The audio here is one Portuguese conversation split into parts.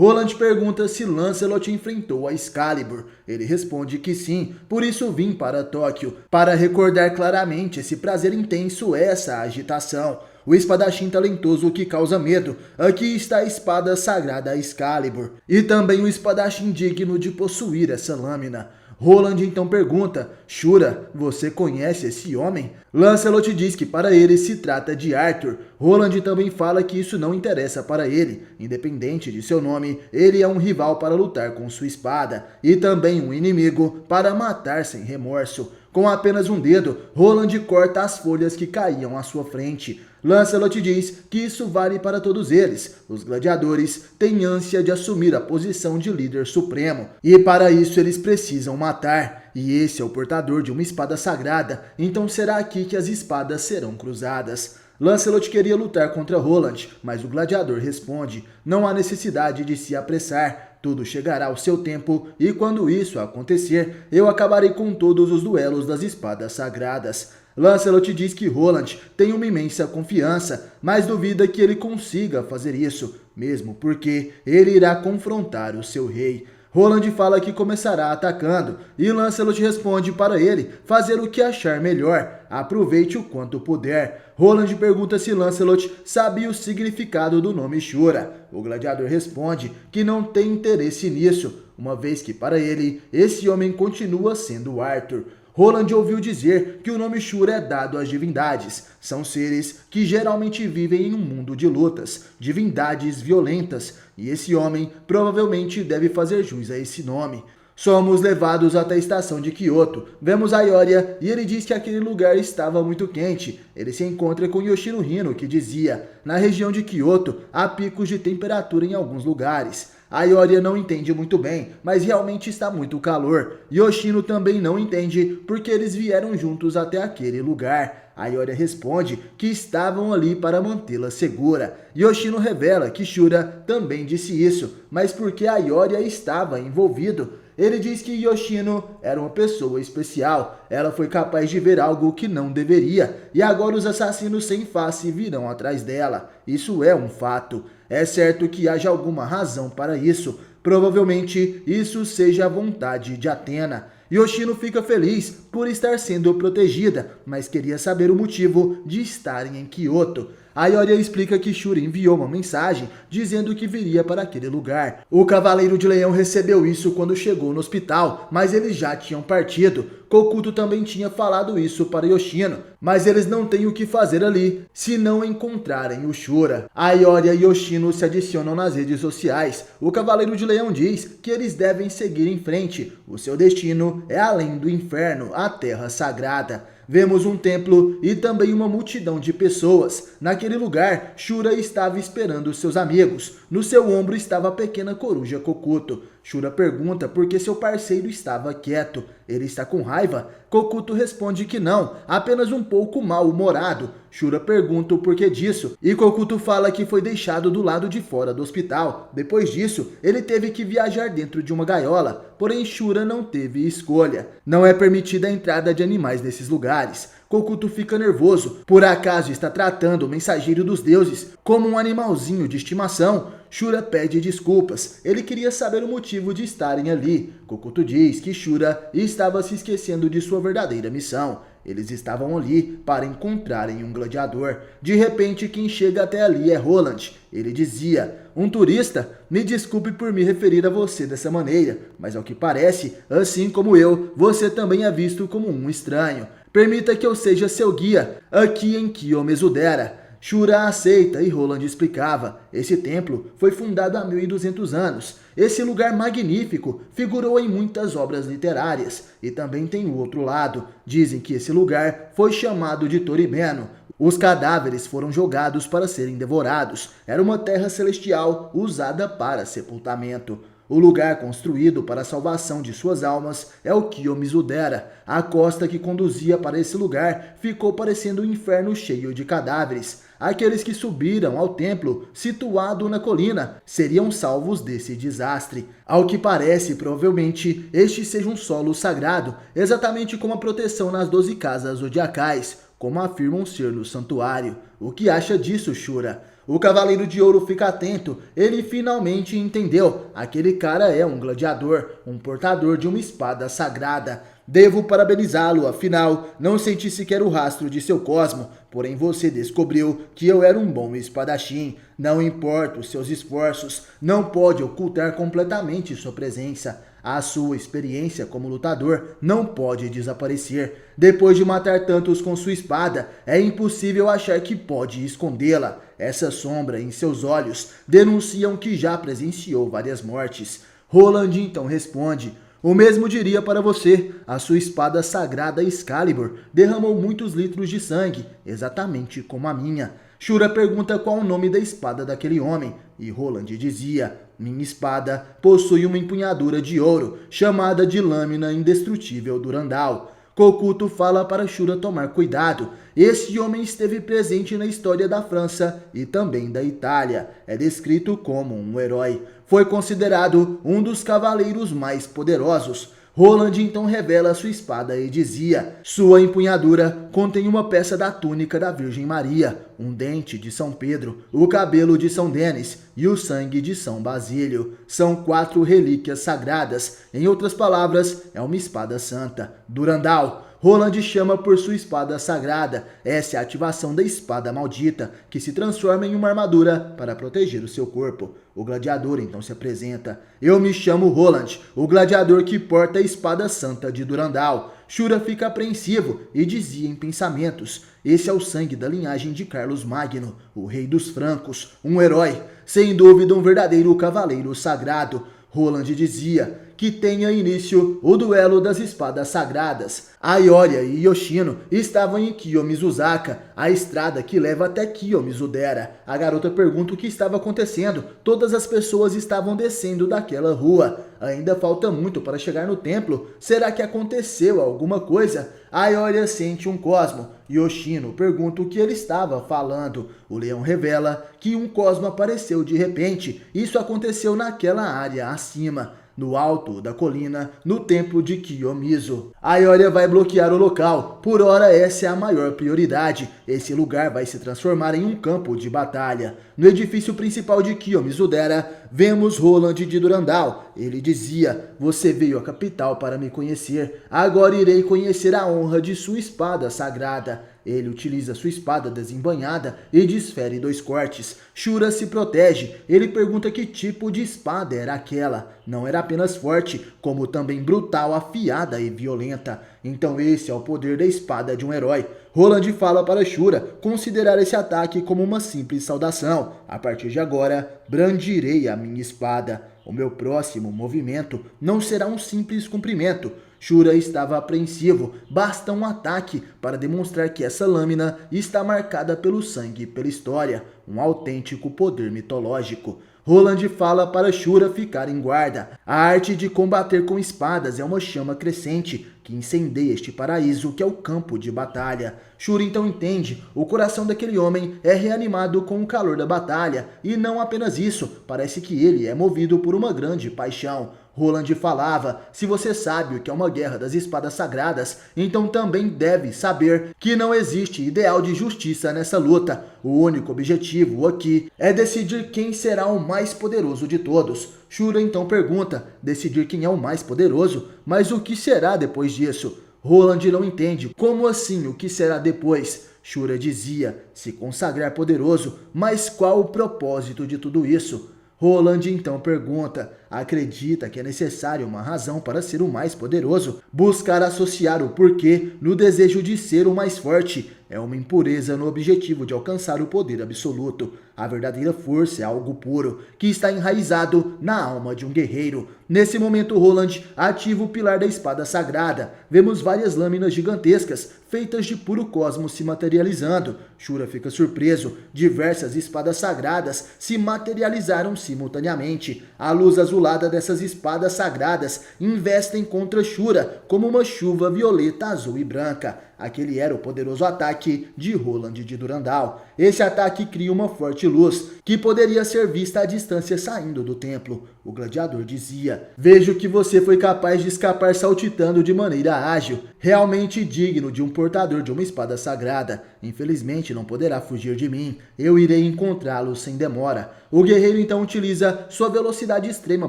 Roland pergunta se Lancelot enfrentou a Excalibur. Ele responde que sim, por isso vim para Tóquio, para recordar claramente esse prazer intenso, essa agitação. O espadachim talentoso que causa medo. Aqui está a espada sagrada Excalibur. E também o espadachim digno de possuir essa lâmina. Roland então pergunta: Shura, você conhece esse homem? Lancelot diz que para ele se trata de Arthur. Roland também fala que isso não interessa para ele. Independente de seu nome, ele é um rival para lutar com sua espada. E também um inimigo para matar sem remorso. Com apenas um dedo, Roland corta as folhas que caíam à sua frente. Lancelot diz que isso vale para todos eles. Os gladiadores têm ânsia de assumir a posição de líder supremo. E para isso eles precisam matar. E esse é o portador de uma espada sagrada. Então será aqui que as espadas serão cruzadas. Lancelot queria lutar contra Roland, mas o gladiador responde: não há necessidade de se apressar. Tudo chegará ao seu tempo, e quando isso acontecer, eu acabarei com todos os duelos das espadas sagradas. Lancelot diz que Roland tem uma imensa confiança, mas duvida que ele consiga fazer isso, mesmo porque ele irá confrontar o seu rei. Roland fala que começará atacando, e Lancelot responde para ele fazer o que achar melhor, aproveite o quanto puder. Roland pergunta se Lancelot sabia o significado do nome Shura. O gladiador responde que não tem interesse nisso, uma vez que para ele, esse homem continua sendo Arthur. Roland ouviu dizer que o nome Shura é dado às divindades. São seres que geralmente vivem em um mundo de lutas, divindades violentas, e esse homem provavelmente deve fazer jus a esse nome. Somos levados até a estação de Kyoto. Vemos a Ioria e ele diz que aquele lugar estava muito quente. Ele se encontra com Yoshino Hino, que dizia: na região de Kyoto há picos de temperatura em alguns lugares. A Ioria não entende muito bem, mas realmente está muito calor. Yoshino também não entende porque eles vieram juntos até aquele lugar. A Ioria responde que estavam ali para mantê-la segura. Yoshino revela que Shura também disse isso, mas porque a Ioria estava envolvido. Ele diz que Yoshino era uma pessoa especial, ela foi capaz de ver algo que não deveria, e agora os assassinos sem face virão atrás dela. Isso é um fato. É certo que haja alguma razão para isso, provavelmente isso seja a vontade de Athena. Yoshino fica feliz por estar sendo protegida, mas queria saber o motivo de estarem em Kyoto. A Ioria explica que Shura enviou uma mensagem dizendo que viria para aquele lugar. O Cavaleiro de Leão recebeu isso quando chegou no hospital, mas eles já tinham partido. Kokuto também tinha falado isso para Yoshino, mas eles não têm o que fazer ali se não encontrarem o Shura. A Ioria e Yoshino se adicionam nas redes sociais. O Cavaleiro de Leão diz que eles devem seguir em frente. O seu destino é além do inferno, a Terra Sagrada. Vemos um templo e também uma multidão de pessoas. Naquele lugar, Shura estava esperando seus amigos. No seu ombro estava a pequena coruja Kokuto. Shura pergunta por que seu parceiro estava quieto. Ele está com raiva? Kokuto responde que não, apenas um pouco mal-humorado. Shura pergunta o porquê disso, e Kokuto fala que foi deixado do lado de fora do hospital. Depois disso, ele teve que viajar dentro de uma gaiola, porém Shura não teve escolha. Não é permitida a entrada de animais nesses lugares. Kokuto fica nervoso, por acaso está tratando o mensageiro dos deuses como um animalzinho de estimação. Shura pede desculpas, ele queria saber o motivo de estarem ali. Kokuto diz que Shura estava se esquecendo de sua verdadeira missão. Eles estavam ali para encontrarem um gladiador. De repente, quem chega até ali é Roland. Ele dizia: um turista? Me desculpe por me referir a você dessa maneira, mas ao que parece, assim como eu, você também é visto como um estranho. Permita que eu seja seu guia aqui em Kiyomizu-dera. Shura aceita e Roland explicava: esse templo foi fundado há 1200 anos. Esse lugar magnífico figurou em muitas obras literárias. E também tem o outro lado. Dizem que esse lugar foi chamado de Toribeno. Os cadáveres foram jogados para serem devorados. Era uma terra celestial usada para sepultamento. O lugar construído para a salvação de suas almas é o Kiyomizu-dera. A costa que conduzia para esse lugar ficou parecendo um inferno cheio de cadáveres. Aqueles que subiram ao templo, situado na colina, seriam salvos desse desastre. Ao que parece, provavelmente, este seja um solo sagrado, exatamente como a proteção nas 12 casas zodiacais, como afirmam ser no santuário. O que acha disso, Shura? O Cavaleiro de Ouro fica atento, ele finalmente entendeu. Aquele cara é um gladiador, um portador de uma espada sagrada. Devo parabenizá-lo, afinal, não senti sequer o rastro de seu Cosmo, porém você descobriu que eu era um bom espadachim. Não importa os seus esforços, não pode ocultar completamente sua presença. A sua experiência como lutador não pode desaparecer. Depois de matar tantos com sua espada, é impossível achar que pode escondê-la. Essa sombra em seus olhos denunciam que já presenciou várias mortes. Roland então responde: o mesmo diria para você, a sua espada sagrada Excalibur derramou muitos litros de sangue, exatamente como a minha. Shura pergunta qual o nome da espada daquele homem, e Roland dizia: minha espada possui uma empunhadura de ouro, chamada de Lâmina Indestrutível Durandal. Kokuto fala para Shura tomar cuidado. Esse homem esteve presente na história da França e também da Itália. É descrito como um herói. Foi considerado um dos cavaleiros mais poderosos. Roland então revela sua espada e dizia: sua empunhadura contém uma peça da túnica da Virgem Maria, um dente de São Pedro, o cabelo de São Denis e o sangue de São Basílio. São 4 relíquias sagradas. Em outras palavras, é uma espada santa. Durandal. Roland chama por sua espada sagrada. Essa é a ativação da espada maldita, que se transforma em uma armadura para proteger o seu corpo. O gladiador então se apresenta: eu me chamo Roland, o gladiador que porta a espada santa de Durandal. Shura fica apreensivo e dizia em pensamentos: esse é o sangue da linhagem de Carlos Magno, o rei dos francos, um herói, sem dúvida um verdadeiro cavaleiro sagrado. Roland dizia que tenha início o duelo das espadas sagradas. Aioria e Yoshino estavam em Kiyomizu-zaka, a estrada que leva até Kiyomizu-dera. A garota pergunta o que estava acontecendo. Todas as pessoas estavam descendo daquela rua. Ainda falta muito para chegar no templo. Será que aconteceu alguma coisa? Aioria sente um Cosmo. Yoshino pergunta o que ele estava falando. O leão revela que um Cosmo apareceu de repente. Isso aconteceu naquela área acima, no alto da colina, no templo de Kiyomizu. Aioria vai bloquear o local. Por hora, essa é a maior prioridade. Esse lugar vai se transformar em um campo de batalha. No edifício principal de Kiyomizu-dera, vemos Roland de Durandal. Ele dizia: você veio à capital para me conhecer. Agora irei conhecer a honra de sua espada sagrada. Ele utiliza sua espada desembanhada e desfere 2 cortes. Shura se protege. Ele pergunta que tipo de espada era aquela. Não era apenas forte, como também brutal, afiada e violenta. Então esse é o poder da espada de um herói. Roland fala para Shura considerar esse ataque como uma simples saudação. A partir de agora, brandirei a minha espada. O meu próximo movimento não será um simples cumprimento. Shura estava apreensivo. Basta um ataque para demonstrar que essa lâmina está marcada pelo sangue e pela história. Um autêntico poder mitológico. Roland fala para Shura ficar em guarda. A arte de combater com espadas é uma chama crescente que incendeia este paraíso que é o campo de batalha. Shura então entende, o coração daquele homem é reanimado com o calor da batalha. E não apenas isso, parece que ele é movido por uma grande paixão. Roland falava: se você sabe o que é uma guerra das espadas sagradas, então também deve saber que não existe ideal de justiça nessa luta. O único objetivo aqui é decidir quem será o mais poderoso de todos. Shura então pergunta: decidir quem é o mais poderoso? Mas o que será depois disso? Roland não entende. Como assim o que será depois? Shura dizia: se consagrar poderoso, mas qual o propósito de tudo isso? Roland então pergunta: acredita que é necessário uma razão para ser o mais poderoso? Buscar associar o porquê no desejo de ser o mais forte é uma impureza no objetivo de alcançar o poder absoluto. A verdadeira força é algo puro, que está enraizado na alma de um guerreiro. Nesse momento, Roland ativa o pilar da espada sagrada. Vemos várias lâminas gigantescas, feitas de puro cosmos se materializando. Shura fica surpreso. Diversas espadas sagradas se materializaram simultaneamente. A luz azulada dessas espadas sagradas investem contra Shura como uma chuva violeta, azul e branca. Aquele era o poderoso ataque de Roland de Durandal. Esse ataque cria uma forte luz, que poderia ser vista à distância saindo do templo. O gladiador dizia: vejo que você foi capaz de escapar saltitando de maneira ágil, realmente digno de um portador de uma espada sagrada. Infelizmente não poderá fugir de mim, eu irei encontrá-lo sem demora. O guerreiro então utiliza sua velocidade extrema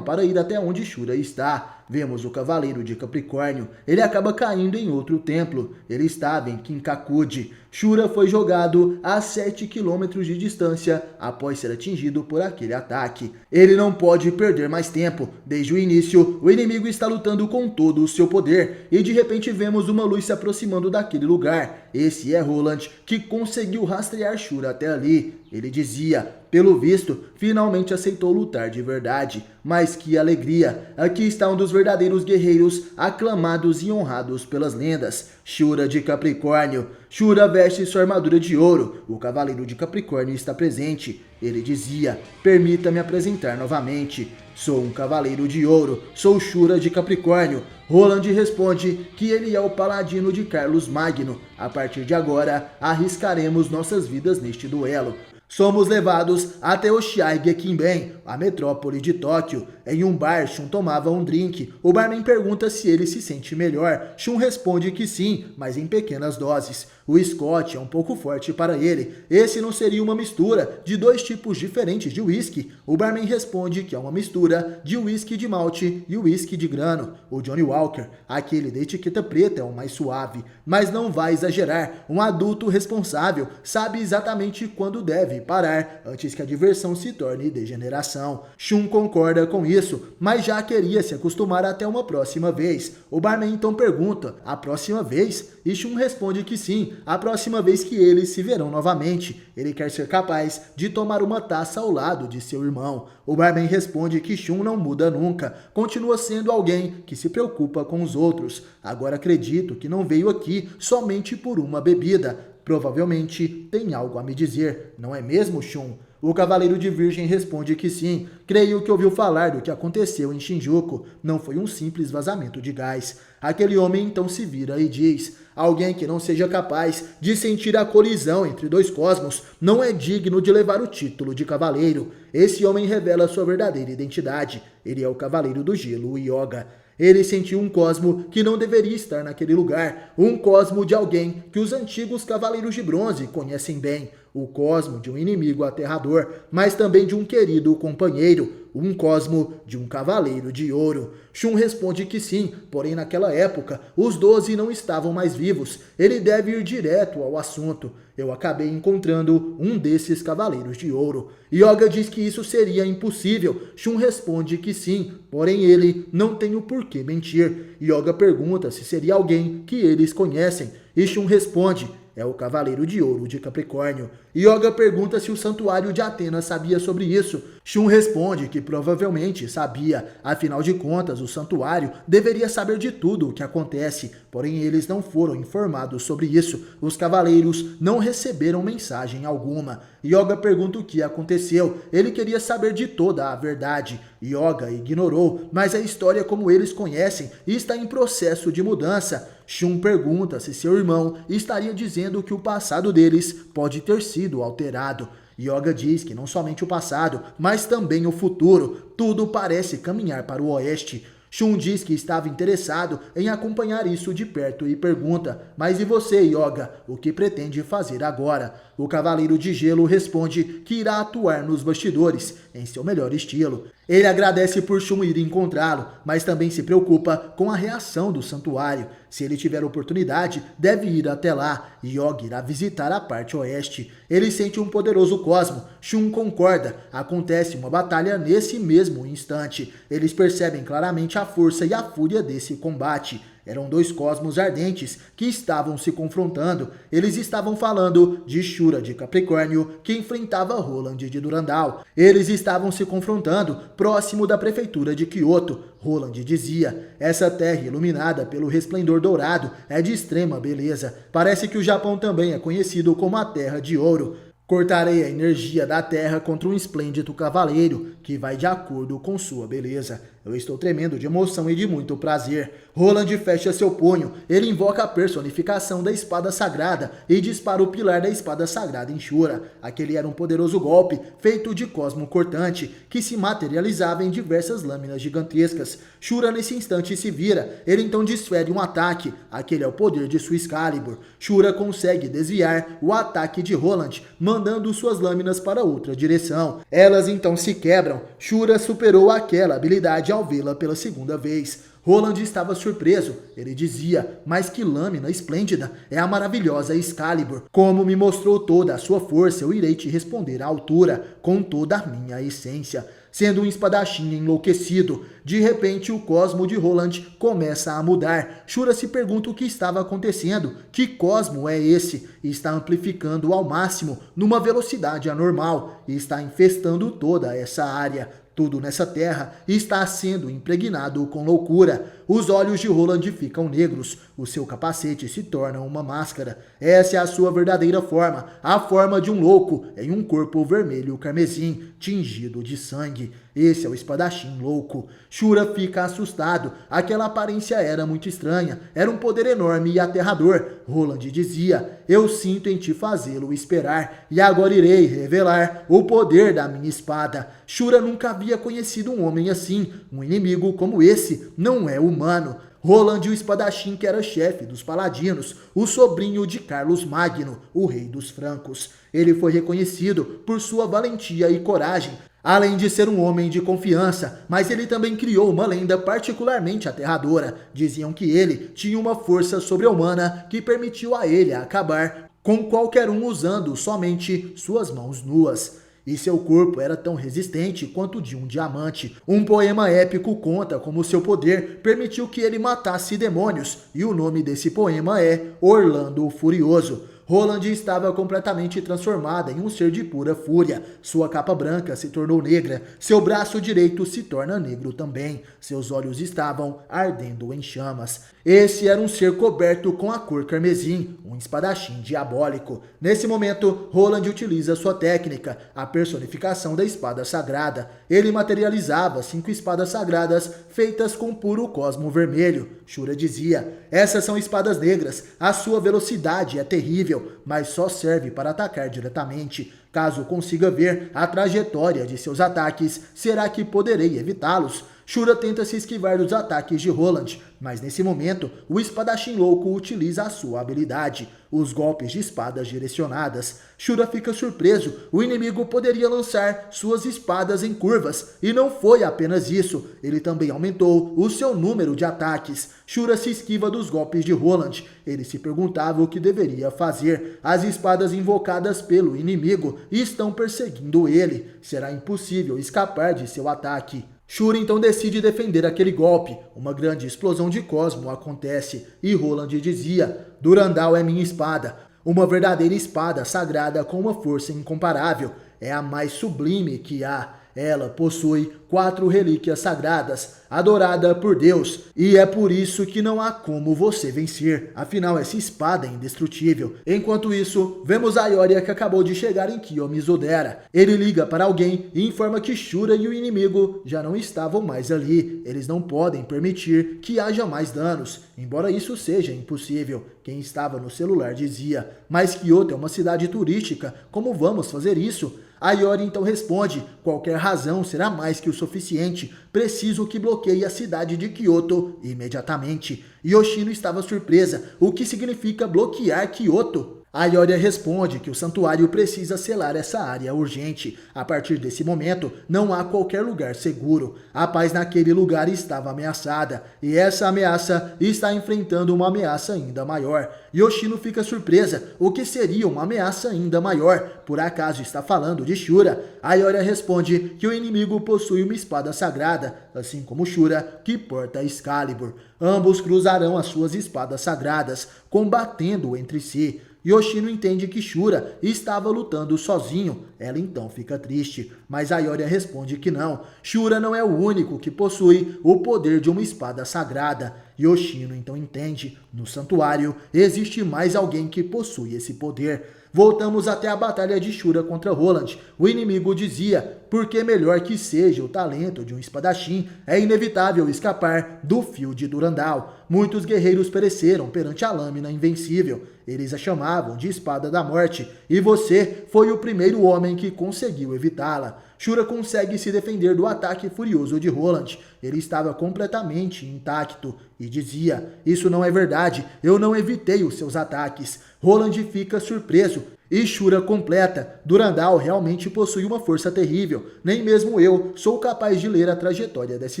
para ir até onde Shura está. Vemos o cavaleiro de Capricórnio, ele acaba caindo em outro templo, ele estava em Kinkakuji. Shura foi jogado a 7 km de distância após ser atingido por aquele ataque. Ele não pode perder mais tempo, desde o início o inimigo está lutando com todo o seu poder e de repente vemos uma luz se aproximando daquele lugar. Esse é Roland, que conseguiu rastrear Shura até ali. Ele dizia: pelo visto, finalmente aceitou lutar de verdade. Mas que alegria! Aqui está um dos verdadeiros guerreiros aclamados e honrados pelas lendas, Shura de Capricórnio. Shura veste sua armadura de ouro. O cavaleiro de Capricórnio está presente. Ele dizia: permita-me apresentar novamente. Sou um cavaleiro de ouro, sou Shura de Capricórnio. Roland responde que ele é o paladino de Carlos Magno. A partir de agora, arriscaremos nossas vidas neste duelo. Somos levados até Oshiai Gekinben, a metrópole de Tóquio. Em um bar, Shun tomava um drink. O barman pergunta se ele se sente melhor. Shun responde que sim, mas em pequenas doses. O Scott é um pouco forte para ele. Esse não seria uma mistura de dois tipos diferentes de whisky? O barman responde que é uma mistura de whisky de malte e whisky de grano. O Johnny Walker, aquele da etiqueta preta, é o mais suave. Mas não vai exagerar. Um adulto responsável sabe exatamente quando deve parar antes que a diversão se torne degeneração. Shun concorda com isso, mas já queria se acostumar até uma próxima vez. O barman então pergunta: a próxima vez? E Shun responde que sim, a próxima vez que eles se verão novamente. Ele quer ser capaz de tomar uma taça ao lado de seu irmão. O barman responde que Shun não muda nunca, continua sendo alguém que se preocupa com os outros. Agora acredito que não veio aqui somente por uma bebida. Provavelmente tem algo a me dizer, não é mesmo, Shun? O cavaleiro de Virgem responde que sim. Creio que ouviu falar do que aconteceu em Shinjuku. Não foi um simples vazamento de gás. Aquele homem então se vira e diz: alguém que não seja capaz de sentir a colisão entre dois cosmos não é digno de levar o título de cavaleiro. Esse homem revela sua verdadeira identidade. Ele é o cavaleiro do gelo, o Yoga. Ele sentiu um cosmo que não deveria estar naquele lugar, um cosmo de alguém que os antigos cavaleiros de bronze conhecem bem, o cosmo de um inimigo aterrador, mas também de um querido companheiro, um cosmo de um cavaleiro de ouro. Shun responde que sim, porém naquela época os 12 não estavam mais vivos, ele deve ir direto ao assunto. Eu acabei encontrando um desses cavaleiros de ouro. Yoga diz que isso seria impossível. Shun responde que sim, porém ele não tem o porquê mentir. Yoga pergunta se seria alguém que eles conhecem, e Shun responde: é o cavaleiro de ouro de Capricórnio. Yoga pergunta se o santuário de Atenas sabia sobre isso. Shun responde que provavelmente sabia, afinal de contas o santuário deveria saber de tudo o que acontece, porém eles não foram informados sobre isso. Os cavaleiros não receberam mensagem alguma. Yoga pergunta o que aconteceu, ele queria saber de toda a verdade. Yoga ignorou, mas a história como eles conhecem está em processo de mudança. Shun pergunta se seu irmão estaria dizendo que o passado deles pode ter sido alterado. Yoga diz que não somente o passado, mas também o futuro. Tudo parece caminhar para o oeste. Shun diz que estava interessado em acompanhar isso de perto e pergunta: mas e você, Yoga? O que pretende fazer agora? O Cavaleiro de Gelo responde que irá atuar nos bastidores, em seu melhor estilo. Ele agradece por Shun ir encontrá-lo, mas também se preocupa com a reação do santuário. Se ele tiver oportunidade, deve ir até lá. Yoga irá visitar a parte oeste. Ele sente um poderoso cosmo. Shun concorda. Acontece uma batalha nesse mesmo instante. Eles percebem claramente a força e a fúria desse combate. Eram dois cosmos ardentes que estavam se confrontando. Eles estavam falando de Shura de Capricórnio, que enfrentava Roland de Durandal. Eles estavam se confrontando próximo da prefeitura de Kyoto. Roland dizia: essa terra iluminada pelo resplendor dourado é de extrema beleza. Parece que o Japão também é conhecido como a Terra de Ouro. Cortarei a energia da terra contra um esplêndido cavaleiro que vai de acordo com sua beleza. Eu estou tremendo de emoção e de muito prazer. Roland fecha seu punho, ele invoca a personificação da espada sagrada e dispara o pilar da espada sagrada em Shura. Aquele era um poderoso golpe feito de cosmo cortante que se materializava em diversas lâminas gigantescas. Shura nesse instante se vira, ele então desfere um ataque. Aquele é o poder de sua Excalibur. Shura consegue desviar o ataque de Roland, mandando suas lâminas para outra direção. Elas então se quebram. Shura superou aquela habilidade ao vê-la pela segunda vez. Roland estava surpreso. Ele dizia, mas que lâmina esplêndida, é a maravilhosa Excalibur. Como me mostrou toda a sua força, eu irei te responder à altura, com toda a minha essência. Sendo um espadachim enlouquecido, de repente o cosmo de Roland começa a mudar. Shura se pergunta o que estava acontecendo. Que cosmo é esse? Está amplificando ao máximo, numa velocidade anormal, e está infestando toda essa área. Tudo nessa terra está sendo impregnado com loucura. Os olhos de Roland ficam negros, o seu capacete se torna uma máscara. Essa é a sua verdadeira forma, a forma de um louco em um corpo vermelho carmesim, tingido de sangue. Esse é o espadachim louco. Shura fica assustado, aquela aparência era muito estranha, era um poder enorme e aterrador. Roland dizia, eu sinto em ti fazê-lo esperar, e agora irei revelar o poder da minha espada. Shura nunca havia conhecido um homem assim, um inimigo como esse não é humano. Roland, o espadachim que era chefe dos paladinos, o sobrinho de Carlos Magno, o rei dos francos. Ele foi reconhecido por sua valentia e coragem, além de ser um homem de confiança, mas ele também criou uma lenda particularmente aterradora. Diziam que ele tinha uma força sobre-humana que permitiu a ele acabar com qualquer um usando somente suas mãos nuas. E seu corpo era tão resistente quanto o de um diamante. Um poema épico conta como seu poder permitiu que ele matasse demônios, e o nome desse poema é Orlando o Furioso. Roland estava completamente transformada em um ser de pura fúria. Sua capa branca se tornou negra, seu braço direito se torna negro também. Seus olhos estavam ardendo em chamas. Esse era um ser coberto com a cor carmesim, um espadachim diabólico. Nesse momento, Roland utiliza sua técnica, a personificação da espada sagrada. Ele materializava 5 espadas sagradas feitas com puro cosmo vermelho. Shura dizia, essas são espadas negras, a sua velocidade é terrível, mas só serve para atacar diretamente. Caso consiga ver a trajetória de seus ataques, será que poderei evitá-los? Shura tenta se esquivar dos ataques de Roland, mas nesse momento, o espadachim louco utiliza a sua habilidade, os golpes de espadas direcionadas. Shura fica surpreso, o inimigo poderia lançar suas espadas em curvas, e não foi apenas isso, ele também aumentou o seu número de ataques. Shura se esquiva dos golpes de Roland, ele se perguntava o que deveria fazer. As espadas invocadas pelo inimigo estão perseguindo ele, será impossível escapar de seu ataque. Shura então decide defender aquele golpe. Uma grande explosão de cosmo acontece e Roland dizia, Durandal é minha espada, uma verdadeira espada sagrada com uma força incomparável. É a mais sublime que há. Ela possui 4 relíquias sagradas, adorada por Deus, e é por isso que não há como você vencer, afinal essa espada é indestrutível. Enquanto isso, vemos a Ioria que acabou de chegar em Kiyomizu-dera. Ele liga para alguém e informa que Shura e o inimigo já não estavam mais ali, eles não podem permitir que haja mais danos, embora isso seja impossível. Quem estava no celular dizia, mas Kyoto é uma cidade turística, como vamos fazer isso? A Ioria então responde, qualquer razão será mais que o suficiente, preciso que bloqueie a cidade de Kyoto imediatamente. Yoshino estava surpresa, o que significa bloquear Kyoto? A Ioria responde que o santuário precisa selar essa área urgente. A partir desse momento, não há qualquer lugar seguro. A paz naquele lugar estava ameaçada, e essa ameaça está enfrentando uma ameaça ainda maior. Yoshino fica surpresa, o que seria uma ameaça ainda maior? Por acaso está falando de Shura? A Ioria responde que o inimigo possui uma espada sagrada, assim como Shura, que porta Excalibur. Ambos cruzarão as suas espadas sagradas, combatendo entre si. Yoshino entende que Shura estava lutando sozinho, ela então fica triste, mas a Ioria responde que não, Shura não é o único que possui o poder de uma espada sagrada. Yoshino então entende, no santuário existe mais alguém que possui esse poder. Voltamos até a batalha de Shura contra Roland. O inimigo dizia, porque melhor que seja o talento de um espadachim, é inevitável escapar do fio de Durandal. Muitos guerreiros pereceram perante a lâmina invencível. Eles a chamavam de espada da morte, e você foi o primeiro homem que conseguiu evitá-la. Shura consegue se defender do ataque furioso de Roland. Ele estava completamente intacto e dizia, isso não é verdade, eu não evitei os seus ataques. Roland fica surpreso e Shura completa, Durandal realmente possui uma força terrível, nem mesmo eu sou capaz de ler a trajetória dessa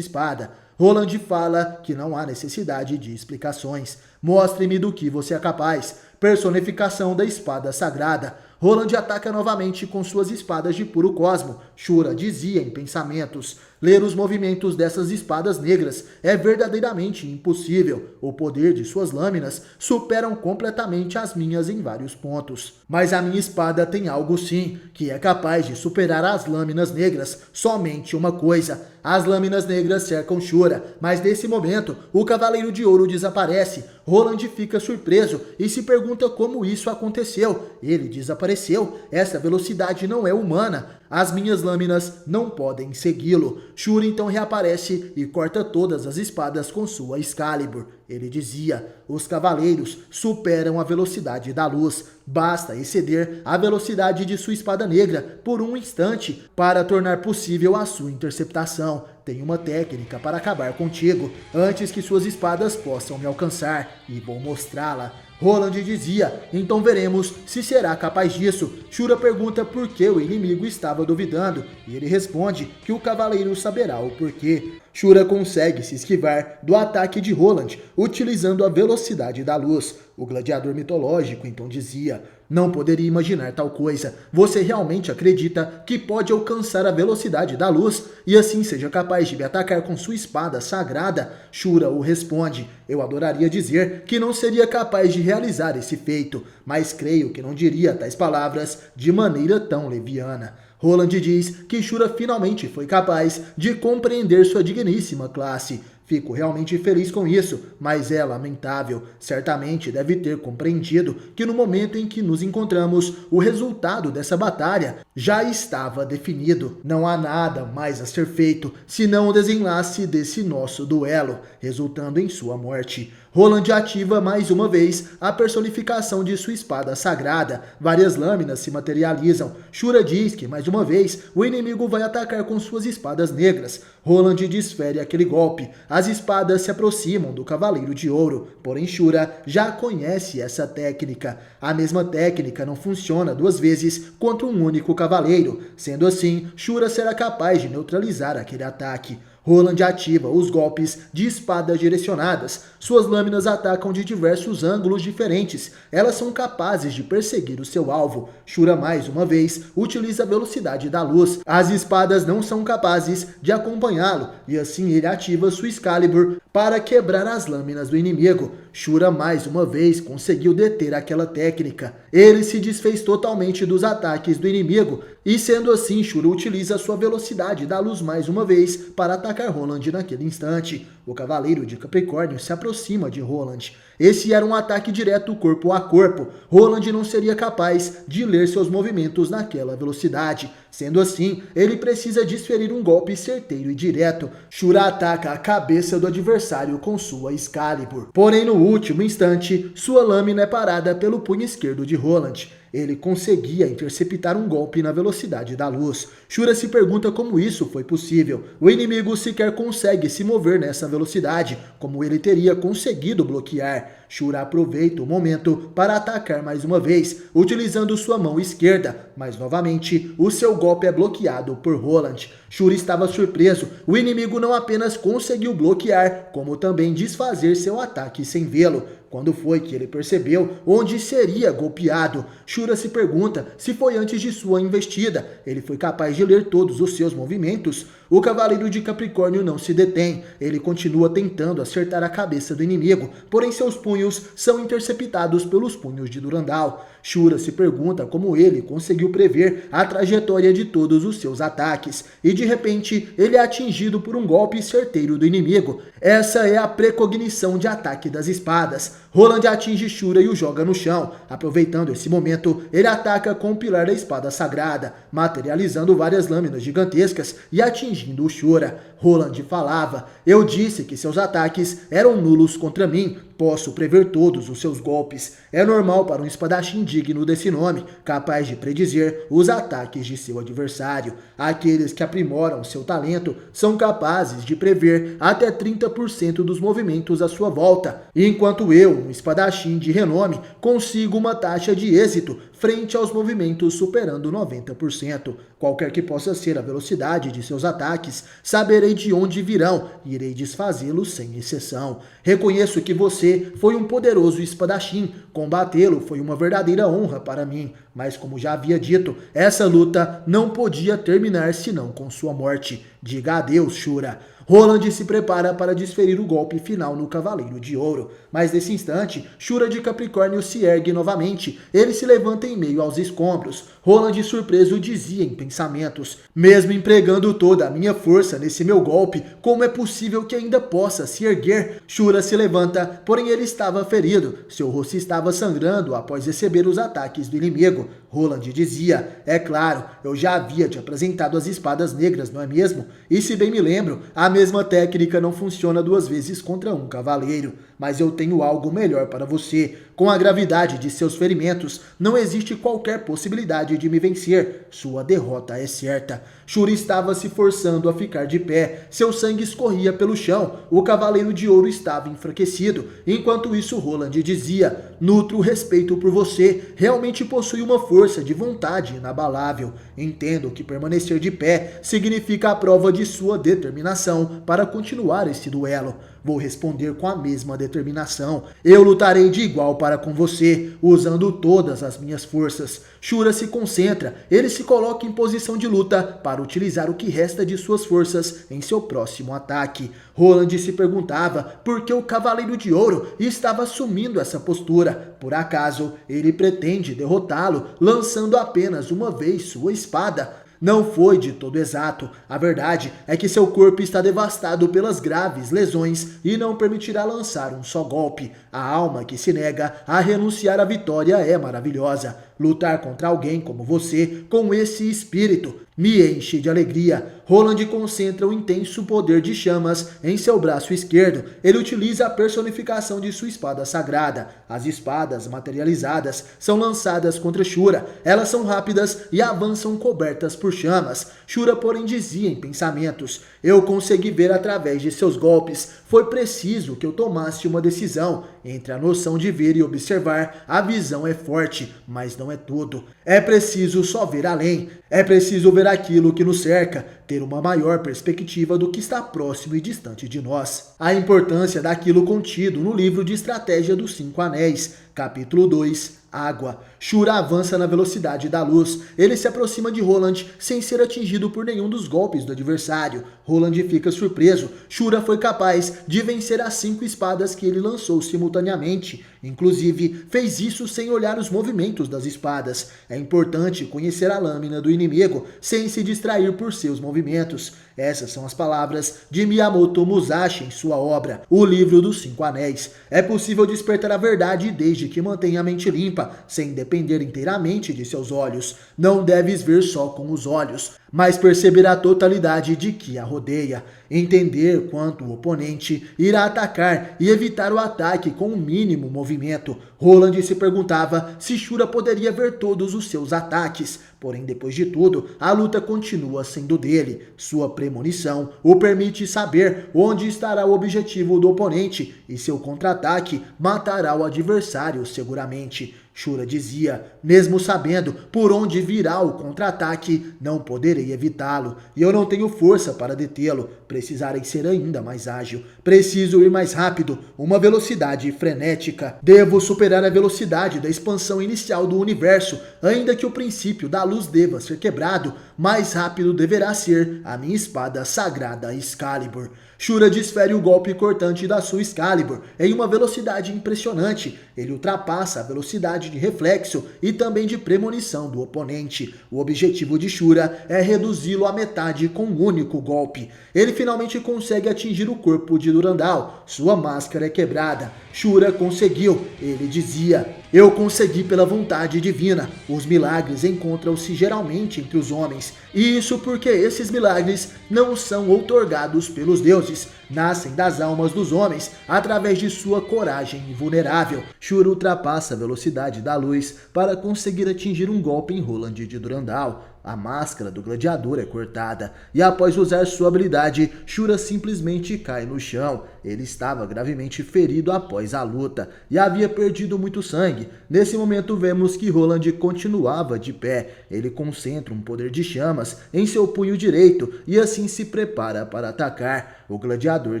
espada. Roland fala que não há necessidade de explicações. Mostre-me do que você é capaz. Personificação da espada sagrada. Roland ataca novamente com suas espadas de puro cosmo. Shura dizia em pensamentos. Ler os movimentos dessas espadas negras é verdadeiramente impossível. O poder de suas lâminas superam completamente as minhas em vários pontos. Mas a minha espada tem algo sim, que é capaz de superar as lâminas negras. Somente uma coisa. As lâminas negras cercam Shura, mas nesse momento o Cavaleiro de Ouro desaparece. Roland fica surpreso e se pergunta como isso aconteceu. Ele desapareceu. Essa velocidade não é humana. As minhas lâminas não podem segui-lo. Shura então reaparece e corta todas as espadas com sua Excalibur. Ele dizia, os cavaleiros superam a velocidade da luz. Basta exceder a velocidade de sua espada negra por um instante para tornar possível a sua interceptação. Tenho uma técnica para acabar contigo antes que suas espadas possam me alcançar e vou mostrá-la. Roland dizia, então veremos se será capaz disso. Shura pergunta por que o inimigo estava duvidando e ele responde que o cavaleiro saberá o porquê. Shura consegue se esquivar do ataque de Roland, utilizando a velocidade da luz. O gladiador mitológico então dizia, não poderia imaginar tal coisa. Você realmente acredita que pode alcançar a velocidade da luz e assim seja capaz de me atacar com sua espada sagrada? Shura o responde, eu adoraria dizer que não seria capaz de realizar esse feito, mas creio que não diria tais palavras de maneira tão leviana. Roland diz que Shura finalmente foi capaz de compreender sua digníssima classe. Fico realmente feliz com isso, mas é lamentável. Certamente deve ter compreendido que no momento em que nos encontramos, o resultado dessa batalha já estava definido. Não há nada mais a ser feito, senão o desenlace desse nosso duelo, resultando em sua morte. Roland ativa mais uma vez a personificação de sua espada sagrada. Várias lâminas se materializam. Shura diz que mais uma vez o inimigo vai atacar com suas espadas negras. Roland desfere aquele golpe. As espadas se aproximam do Cavaleiro de Ouro, porém Shura já conhece essa técnica. A mesma técnica não funciona duas vezes contra um único cavaleiro. Sendo assim, Shura será capaz de neutralizar aquele ataque. Roland ativa os golpes de espadas direcionadas. Suas lâminas atacam de diversos ângulos diferentes. Elas são capazes de perseguir o seu alvo. Shura mais uma vez utiliza a velocidade da luz. As espadas não são capazes de acompanhá-lo e assim ele ativa sua Excalibur para quebrar as lâminas do inimigo. Shura mais uma vez conseguiu deter aquela técnica. Ele se desfez totalmente dos ataques do inimigo e sendo assim Shura utiliza sua velocidade da luz mais uma vez para atacar Roland naquele instante. O Cavaleiro de Capricórnio se aproxima de Roland. Esse era um ataque direto corpo a corpo. Roland não seria capaz de ler seus movimentos naquela velocidade. Sendo assim, ele precisa desferir um golpe certeiro e direto. Shura ataca a cabeça do adversário com sua Excalibur. Porém, no último instante, sua lâmina é parada pelo punho esquerdo de Roland. Ele conseguia interceptar um golpe na velocidade da luz. Shura se pergunta como isso foi possível. O inimigo sequer consegue se mover nessa velocidade, como ele teria conseguido bloquear. Shura aproveita o momento para atacar mais uma vez, utilizando sua mão esquerda, mas novamente o seu golpe é bloqueado por Roland. Shura estava surpreso. O inimigo não apenas conseguiu bloquear, como também desfazer seu ataque sem vê-lo. Quando foi que ele percebeu onde seria golpeado? Shura se pergunta se foi antes de sua investida. Ele foi capaz de ler todos os seus movimentos? O Cavaleiro de Capricórnio não se detém. Ele continua tentando acertar a cabeça do inimigo, porém seus punhos são interceptados pelos punhos de Durandal. Shura se pergunta como ele conseguiu prever a trajetória de todos os seus ataques, e de repente ele é atingido por um golpe certeiro do inimigo. Essa é a precognição de ataque das espadas. Roland atinge Shura e o joga no chão. Aproveitando esse momento, ele ataca com o pilar da espada sagrada, materializando várias lâminas gigantescas e atingindo o Shura. Roland falava: "Eu disse que seus ataques eram nulos contra mim. Posso prever todos os seus golpes. É normal para um espadachim digno desse nome, capaz de predizer os ataques de seu adversário. Aqueles que aprimoram seu talento são capazes de prever até 30% dos movimentos à sua volta, enquanto eu, um espadachim de renome, consigo uma taxa de êxito frente aos movimentos superando 90%. Qualquer que possa ser a velocidade de seus ataques, saberei de onde virão e irei desfazê-los sem exceção. Reconheço que você foi um poderoso espadachim. Combatê-lo foi uma verdadeira honra para mim, mas como já havia dito, essa luta não podia terminar senão com sua morte. Diga adeus, Shura." Roland se prepara para desferir o golpe final no Cavaleiro de Ouro, mas nesse instante, Shura de Capricórnio se ergue novamente. Ele se levanta em meio aos escombros. Roland, surpreso, dizia em pensamentos: "Mesmo empregando toda a minha força nesse meu golpe, como é possível que ainda possa se erguer?" Shura se levanta, porém ele estava ferido. Seu rosto estava sangrando após receber os ataques do inimigo. Roland dizia: "É claro, eu já havia te apresentado as espadas negras, não é mesmo? E se bem me lembro, a mesma técnica não funciona duas vezes contra um cavaleiro. Mas eu tenho algo melhor para você. Com a gravidade de seus ferimentos, não existe qualquer possibilidade de me vencer. Sua derrota é certa." Shura estava se forçando a ficar de pé. Seu sangue escorria pelo chão. O Cavaleiro de Ouro estava enfraquecido. Enquanto isso, Roland dizia: "Nutro respeito por você. Realmente possui uma força de vontade inabalável. Entendo que permanecer de pé significa a prova de sua determinação para continuar esse duelo. Vou responder com a mesma determinação. Eu lutarei de igual para com você, usando todas as minhas forças." Shura se concentra. Ele se coloca em posição de luta para utilizar o que resta de suas forças em seu próximo ataque. Roland se perguntava por que o Cavaleiro de Ouro estava assumindo essa postura. Por acaso ele pretende derrotá-lo lançando apenas uma vez sua espada? Não foi de todo exato. A verdade é que seu corpo está devastado pelas graves lesões e não permitirá lançar um só golpe. A alma que se nega a renunciar à vitória é maravilhosa. Lutar contra alguém como você, com esse espírito, me enche de alegria. Roland concentra o intenso poder de chamas em seu braço esquerdo. Ele utiliza a personificação de sua espada sagrada. As espadas materializadas são lançadas contra Shura. Elas são rápidas e avançam cobertas por chamas. Shura, porém, dizia em pensamentos: "Eu consegui ver através de seus golpes. Foi preciso que eu tomasse uma decisão. Entre a noção de ver e observar, a visão é forte, mas não é tudo. É preciso só ver além. É preciso ver aquilo que nos cerca, ter uma maior perspectiva do que está próximo e distante de nós." A importância daquilo contido no livro de estratégia dos 5 Anéis, capítulo 2, Água. Shura avança na velocidade da luz. Ele se aproxima de Roland sem ser atingido por nenhum dos golpes do adversário. Roland fica surpreso. Shura foi capaz de vencer as 5 espadas que ele lançou simultaneamente. Inclusive, fez isso sem olhar os movimentos das espadas. É importante conhecer a lâmina do inimigo sem se distrair por seus movimentos. Essas são as palavras de Miyamoto Musashi em sua obra, O Livro dos 5 Anéis. É possível despertar a verdade desde que mantenha a mente limpa, sem depender inteiramente de seus olhos. Não deves ver só com os olhos, mas perceber a totalidade de que a rodeia. Entender quanto o oponente irá atacar e evitar o ataque com o mínimo movimento. Roland se perguntava se Shura poderia ver todos os seus ataques. Porém, depois de tudo, a luta continua sendo dele. Sua premonição o permite saber onde estará o objetivo do oponente e seu contra-ataque matará o adversário seguramente. Shura dizia, mesmo sabendo por onde virá o contra-ataque, não poderei evitá-lo, e eu não tenho força para detê-lo, precisarei ser ainda mais ágil, preciso ir mais rápido, uma velocidade frenética, devo superar a velocidade da expansão inicial do universo, ainda que o princípio da luz deva ser quebrado, mais rápido deverá ser a minha espada sagrada Excalibur. Shura desfere o golpe cortante da sua Excalibur em uma velocidade impressionante. Ele ultrapassa a velocidade de reflexo e também de premonição do oponente. O objetivo de Shura é reduzi-lo à metade com um único golpe. Ele finalmente consegue atingir o corpo de Durandal. Sua máscara é quebrada. Shura conseguiu, ele dizia. Eu consegui pela vontade divina. Os milagres encontram-se geralmente entre os homens. E isso porque esses milagres não são outorgados pelos deuses. Nascem das almas dos homens através de sua coragem invulnerável. Shura ultrapassa a velocidade da luz para conseguir atingir um golpe em Roland de Durandal. A máscara do gladiador é cortada e após usar sua habilidade, Shura simplesmente cai no chão. Ele estava gravemente ferido após a luta e havia perdido muito sangue. Nesse momento vemos que Roland continuava de pé. Ele concentra um poder de chamas em seu punho direito e assim se prepara para atacar. O gladiador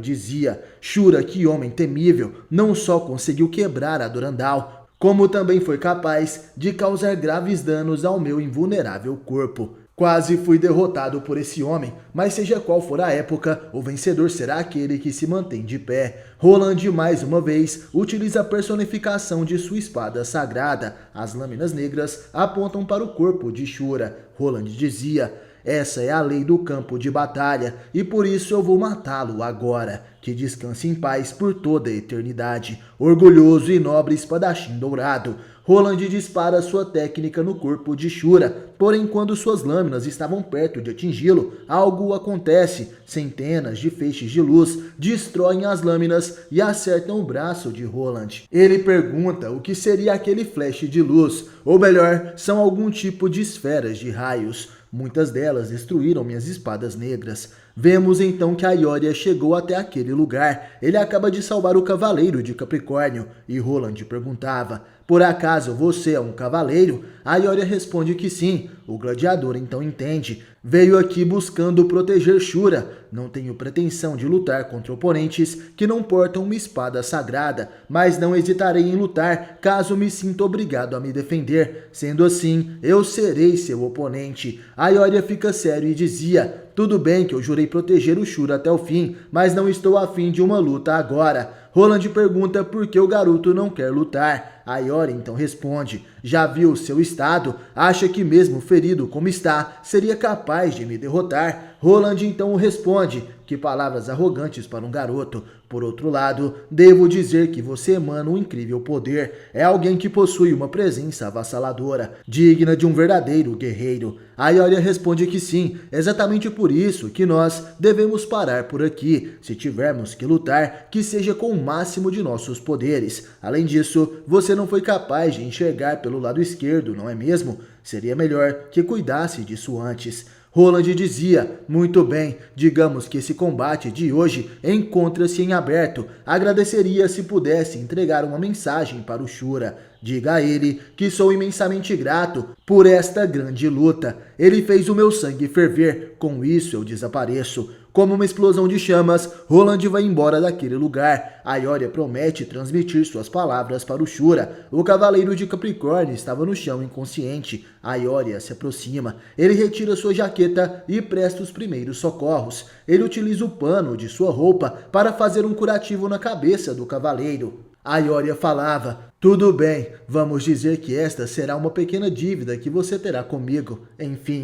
dizia, Shura, que homem temível, não só conseguiu quebrar a Durandal, como também foi capaz de causar graves danos ao meu invulnerável corpo. Quase fui derrotado por esse homem, mas seja qual for a época, o vencedor será aquele que se mantém de pé. Roland, mais uma vez, utiliza a personificação de sua espada sagrada. As lâminas negras apontam para o corpo de Shura. Roland dizia, essa é a lei do campo de batalha, e por isso eu vou matá-lo agora. Que descanse em paz por toda a eternidade. Orgulhoso e nobre espadachim dourado. Roland dispara sua técnica no corpo de Shura, porém quando suas lâminas estavam perto de atingi-lo, algo acontece. Centenas de feixes de luz destroem as lâminas e acertam o braço de Roland. Ele pergunta o que seria aquele flash de luz, ou melhor, são algum tipo de esferas de raios. Muitas delas destruíram minhas espadas negras. Vemos então que a Ioria chegou até aquele lugar. Ele acaba de salvar o cavaleiro de Capricórnio. E Roland perguntava, por acaso você é um cavaleiro? A Ioria responde que sim. O gladiador então entende. Veio aqui buscando proteger Shura. Não tenho pretensão de lutar contra oponentes que não portam uma espada sagrada, mas não hesitarei em lutar caso me sinta obrigado a me defender. Sendo assim, eu serei seu oponente. A Ioria fica sério e dizia, tudo bem que eu jurei proteger o Shura até o fim, mas não estou a fim de uma luta agora. Roland pergunta por que o garoto não quer lutar. A Ioria então responde, já viu o seu estado? Acha que mesmo ferido como está, seria capaz de me derrotar? Roland então responde, que palavras arrogantes para um garoto. Por outro lado, devo dizer que você emana um incrível poder. É alguém que possui uma presença avassaladora, digna de um verdadeiro guerreiro. A Ioria responde que sim, exatamente por isso que nós devemos parar por aqui. Se tivermos que lutar, que seja com o máximo de nossos poderes. Além disso, você não foi capaz de enxergar pelo lado esquerdo, não é mesmo? Seria melhor que cuidasse disso antes. Roland dizia, muito bem, digamos que esse combate de hoje encontra-se em aberto. Agradeceria se pudesse entregar uma mensagem para o Shura. Diga a ele que sou imensamente grato por esta grande luta. Ele fez o meu sangue ferver, com isso eu desapareço. Como uma explosão de chamas, Roland vai embora daquele lugar. A Ioria promete transmitir suas palavras para o Shura. O cavaleiro de Capricórnio estava no chão inconsciente. A Ioria se aproxima. Ele retira sua jaqueta e presta os primeiros socorros. Ele utiliza o pano de sua roupa para fazer um curativo na cabeça do cavaleiro. A Ioria falava, tudo bem, vamos dizer que esta será uma pequena dívida que você terá comigo. Enfim,